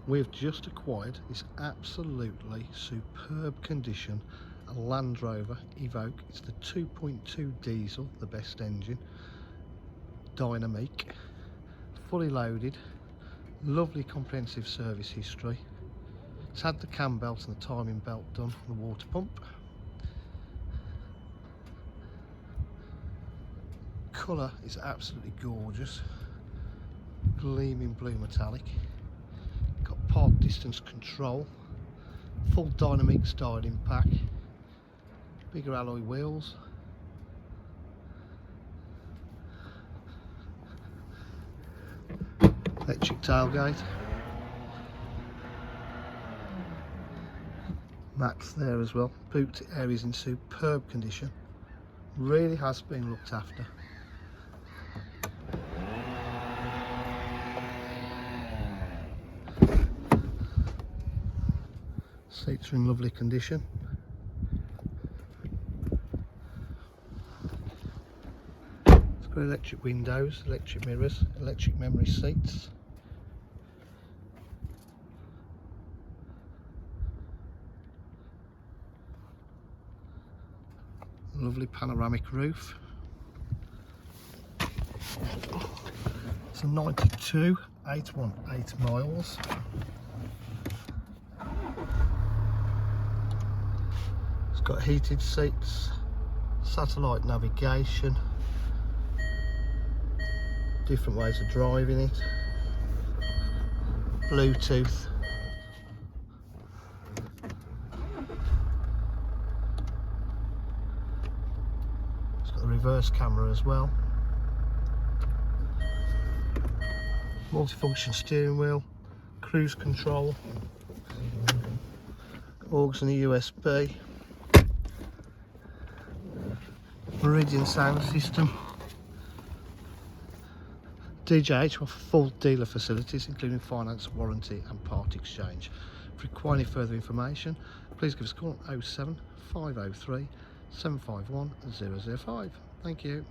We've just acquired this absolutely superb condition, a Land Rover Evoque. It's the 2.2 diesel, the best engine, dynamic, fully loaded, lovely comprehensive service history. It's had the cam belt and the timing belt done, the water pump. Colour is absolutely gorgeous, gleaming blue metallic. Got park distance control, full dynamic styling pack, bigger alloy wheels, electric tailgate, mats there as well. Boot area's in superb condition, really has been looked after. Seats are in lovely condition. It's got electric windows, electric mirrors, electric memory seats. Lovely panoramic roof. It's a 92,818 miles. It's got heated seats, satellite navigation, different ways of driving it, Bluetooth. It's got a reverse camera as well. Multifunction steering wheel, cruise control, aux and a USB, Meridian sound system. DJH offer full dealer facilities including finance, warranty and part exchange. If you require any further information, please give us a call on 07 503 751 005. Thank you.